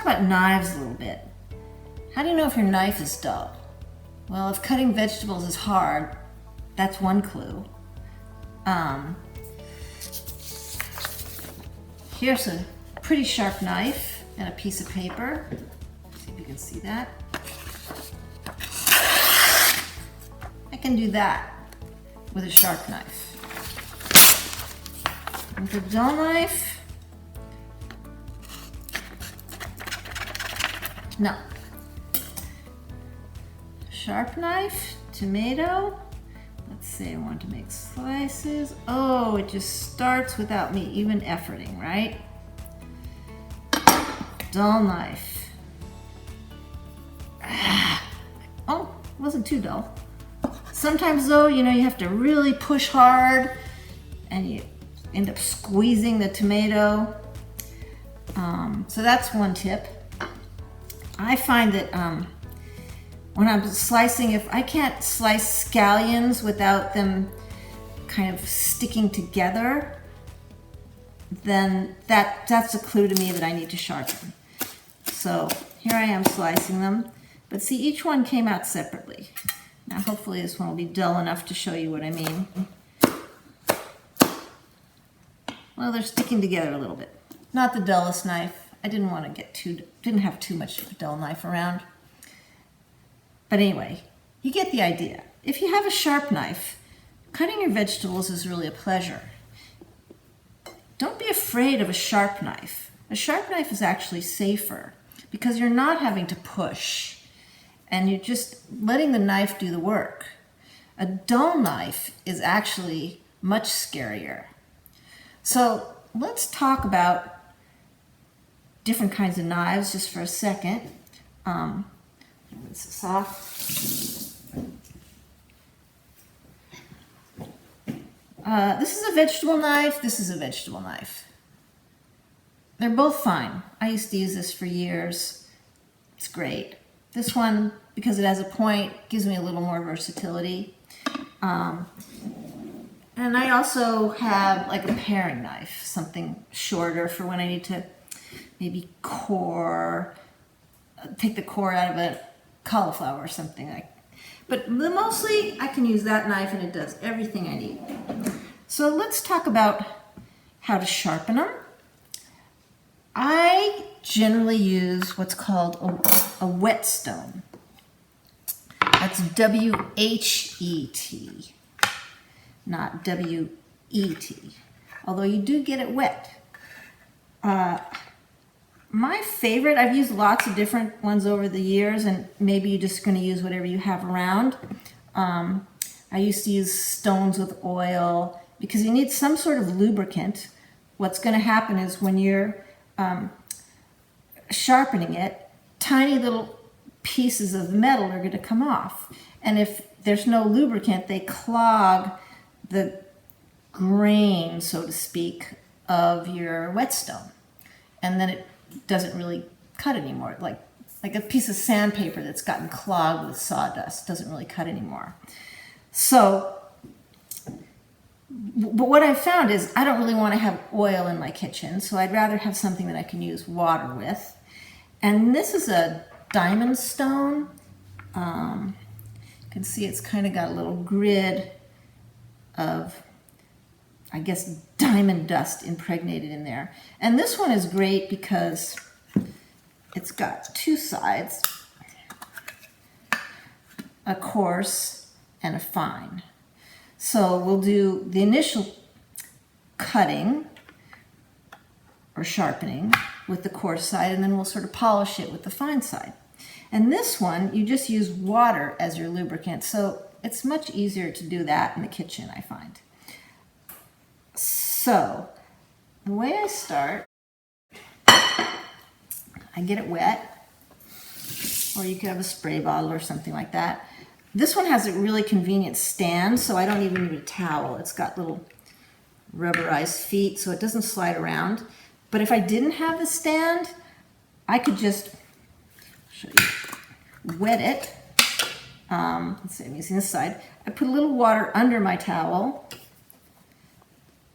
about knives a little bit. How do you know if your knife is dull? Well, if cutting vegetables is hard, that's one clue. Here's a pretty sharp knife and a piece of paper. See if you can see that. I can do that with a sharp knife. With a dull knife, no. Sharp knife, tomato. Let's say I want to make slices. Oh, it just starts without me even efforting, right? Dull knife. Oh, it wasn't too dull. Sometimes though, you know, you have to really push hard and you end up squeezing the tomato. So that's one tip. I find that when I'm slicing, if I can't slice scallions without them kind of sticking together, then that's a clue to me that I need to sharpen. So here I am slicing them, but see, each one came out separately. Now hopefully this one will be dull enough to show you what I mean. Well, they're sticking together a little bit. Not the dullest knife. I didn't want to didn't have too much of a dull knife around. But anyway, you get the idea. If you have a sharp knife, cutting your vegetables is really a pleasure. Don't be afraid of a sharp knife. A sharp knife is actually safer because you're not having to push and you're just letting the knife do the work. A dull knife is actually much scarier. So let's talk about different kinds of knives just for a second. Rinse this off. This is a vegetable knife. This is a vegetable knife. They're both fine. I used to use this for years. It's great. This one, because it has a point, gives me a little more versatility. And I also have like a paring knife, something shorter for when I need to maybe take the core out of a cauliflower or something like. But mostly I can use that knife and it does everything I need. So let's talk about how to sharpen them. I generally use what's called a whetstone. That's W-H-E-T, not W-E-T, although you do get it wet. My favorite, I've used lots of different ones over the years, and maybe you're just going to use whatever you have around. I used to use stones with oil because you need some sort of lubricant. What's going to happen is when you're sharpening it, tiny little pieces of metal are going to come off. And if there's no lubricant, they clog the grain, so to speak, of your whetstone. And then it doesn't really cut anymore. Like a piece of sandpaper that's gotten clogged with sawdust doesn't really cut anymore. So, but what I've found is I don't really want to have oil in my kitchen, so I'd rather have something that I can use water with. And this is a diamond stone. You can see it's kind of got a little grid of, I guess, diamond dust impregnated in there. And this one is great because it's got two sides, a coarse and a fine. So we'll do the initial cutting or sharpening with the coarse side, and then we'll sort of polish it with the fine side. And this one, you just use water as your lubricant, so it's much easier to do that in the kitchen, I find. So, the way I start, I get it wet, or you could have a spray bottle or something like that. This one has a really convenient stand, so I don't even need a towel. It's got little rubberized feet, so it doesn't slide around. But if I didn't have the stand, I could just show you, wet it. Let's see, I'm using this side. I put a little water under my towel,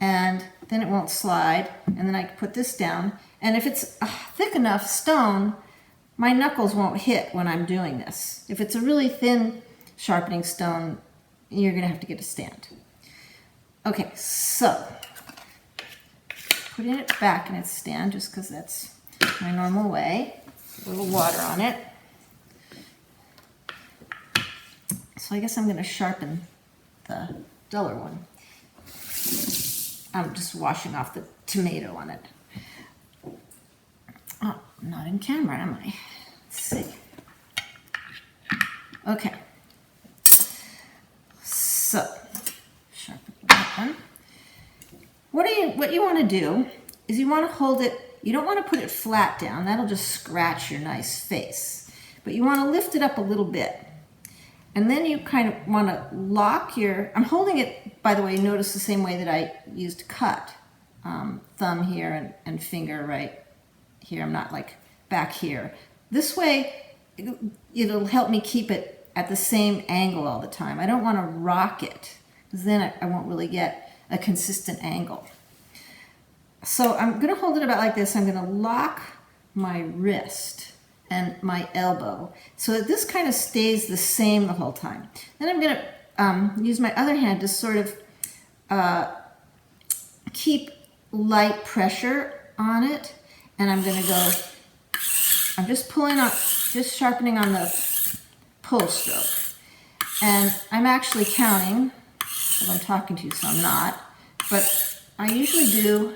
and then it won't slide, and then I can put this down. And if it's a thick enough stone, my knuckles won't hit when I'm doing this. If it's a really thin sharpening stone, you're gonna have to get a stand. Okay, so putting it back in its stand just because that's my normal way. A little water on it. So I guess I'm gonna sharpen the duller one. I'm just washing off the tomato on it. Oh, I'm not in camera, am I? Let's see. Okay. So, sharpen that one. What you want to do is you want to hold it, you don't want to put it flat down, that'll just scratch your nice face. But you want to lift it up a little bit. And then you kind of want to lock your, I'm holding it, by the way, notice the same way that I used to cut. Thumb here and finger right here. I'm not like back here. This way, it'll help me keep it at the same angle all the time. I don't want to rock it, because then I won't really get a consistent angle. So I'm going to hold it about like this. I'm going to lock my wrist and my elbow so that this kind of stays the same the whole time. Then I'm going to use my other hand to sort of keep light pressure on it, and I'm going to go, I'm just pulling on, just sharpening on the pull stroke. And I'm actually counting, well, I'm talking to you so I'm not, but I usually do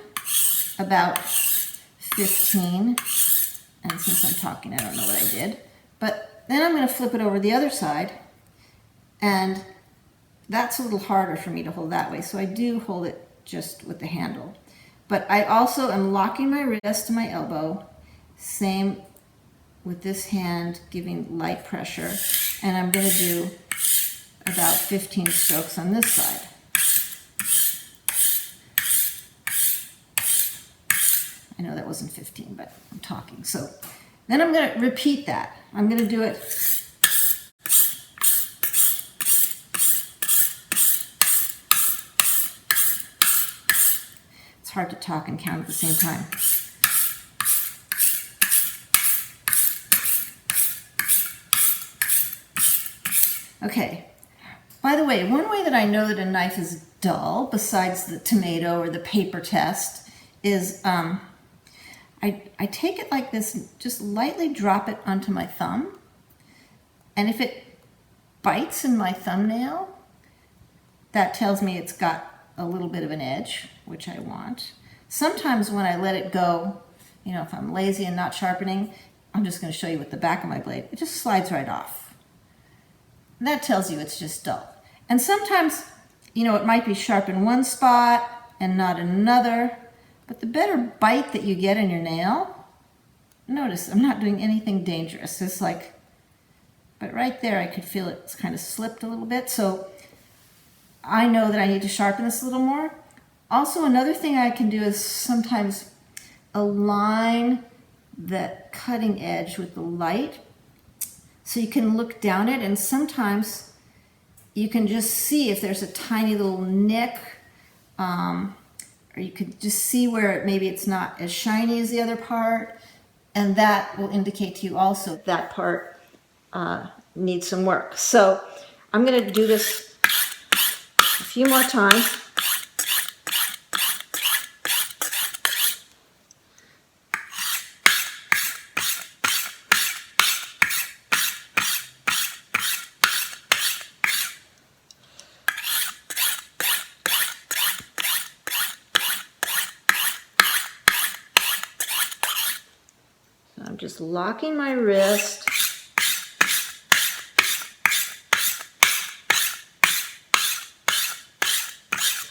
about 15, and since I'm talking I don't know what I did, but then I'm going to flip it over the other side, and that's a little harder for me to hold that way, so I do hold it just with the handle. But I also am locking my wrist to my elbow, same with this hand, giving light pressure, and I'm going to do about 15 strokes on this side. I know that wasn't 15, but I'm talking. So then I'm going to repeat that. I'm going to do it hard to talk and count at the same time. Okay, by the way, one way that I know that a knife is dull, besides the tomato or the paper test, is I take it like this, just lightly drop it onto my thumb, and if it bites in my thumbnail, that tells me it's got a little bit of an edge, which I want. Sometimes when I let it go, you know, if I'm lazy and not sharpening, I'm just going to show you with the back of my blade, it just slides right off. And that tells you it's just dull. And sometimes, you know, it might be sharp in one spot and not in another, but the better bite that you get in your nail, notice I'm not doing anything dangerous. It's like, but right there I could feel it's kind of slipped a little bit, so I know that I need to sharpen this a little more. Also, another thing I can do is sometimes align the cutting edge with the light so you can look down it, and sometimes you can just see if there's a tiny little nick, or you could just see where maybe it's not as shiny as the other part, and that will indicate to you also that part needs some work. So I'm going to do this a few more times. So I'm just locking my wrist.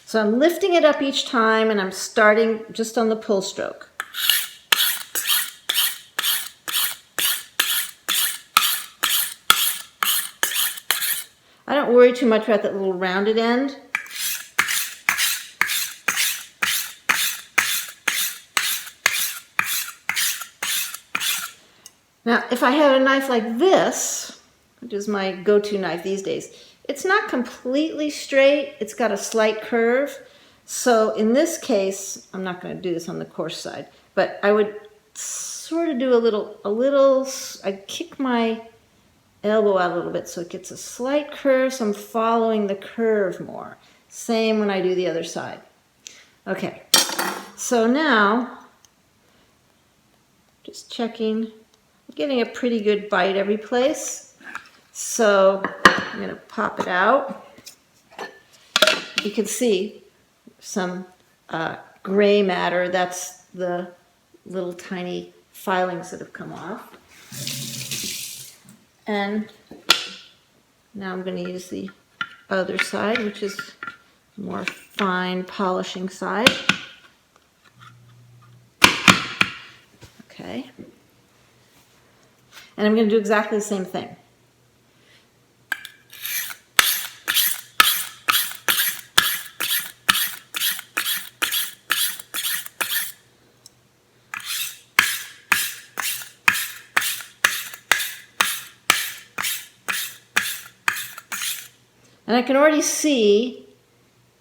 So I'm lifting it up each time, and I'm starting just on the pull stroke. I don't worry too much about that little rounded end. Now, if I had a knife like this, which is my go-to knife these days, it's not completely straight, it's got a slight curve, So in this case, I'm not going to do this on the coarse side, but I would sort of do I'd kick my elbow out a little bit so it gets a slight curve, so I'm following the curve more. Same when I do the other side. Okay, so now, just checking, I'm getting a pretty good bite every place. So I'm going to pop it out. You can see some gray matter. That's the little tiny filings that have come off. And now I'm going to use the other side, which is more fine polishing side. Okay. And I'm going to do exactly the same thing. And I can already see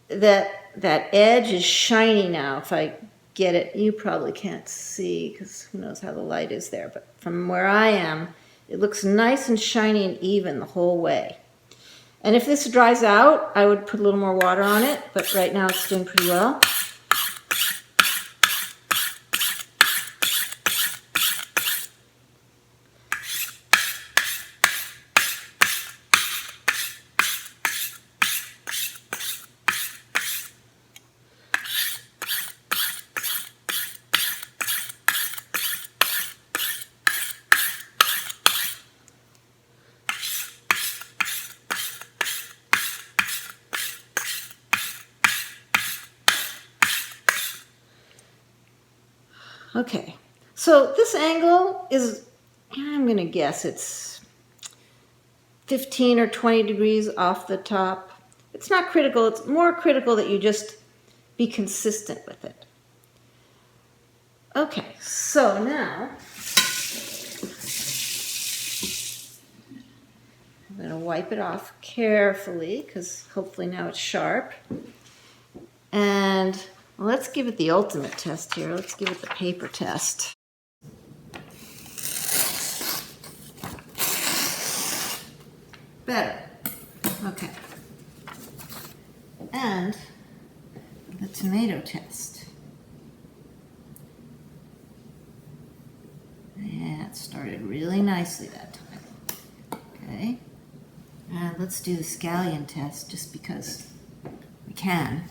that that edge is shiny now. If I get it, you probably can't see because who knows how the light is there. But from where I am, it looks nice and shiny and even the whole way. And if this dries out, I would put a little more water on it. But right now it's doing pretty well. Okay, so this angle is, I'm going to guess it's 15 or 20 degrees off the top. It's not critical. It's more critical that you just be consistent with it. Okay, so now I'm going to wipe it off carefully because hopefully now it's sharp. And let's give it the ultimate test here. Let's give it the paper test. Better. Okay. And the tomato test. Yeah, it started really nicely that time. Okay. And let's do the scallion test just because we can.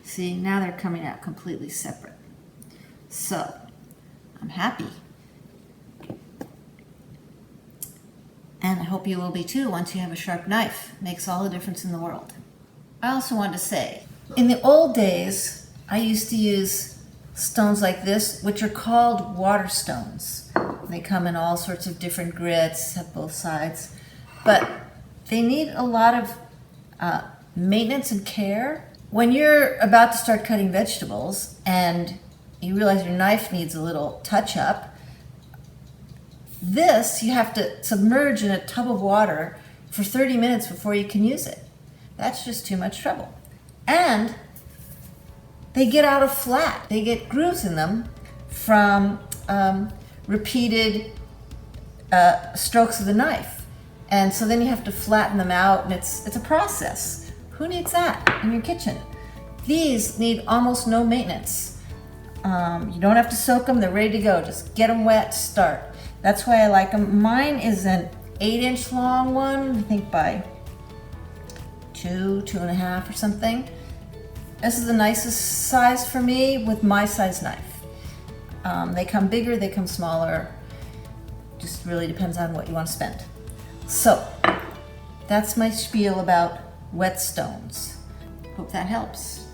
See, now they're coming out completely separate. So, I'm happy. And I hope you will be too once you have a sharp knife. It makes all the difference in the world. I also want to say, in the old days, I used to use stones like this, which are called water stones. They come in all sorts of different grits, have both sides. But they need a lot of maintenance and care. When you're about to start cutting vegetables and you realize your knife needs a little touch-up, this you have to submerge in a tub of water for 30 minutes before you can use it. That's just too much trouble. And they get out of flat. They get grooves in them from repeated strokes of the knife. And so then you have to flatten them out, and it's a process. Who needs that in your kitchen? These need almost no maintenance. You don't have to soak them, they're ready to go. Just get them wet, start. That's why I like them. Mine is an 8-inch long one, I think by 2.5 or something. This is the nicest size for me with my size knife. They come bigger, they come smaller. Just really depends on what you want to spend. So, that's my spiel about whetstones. Hope that helps.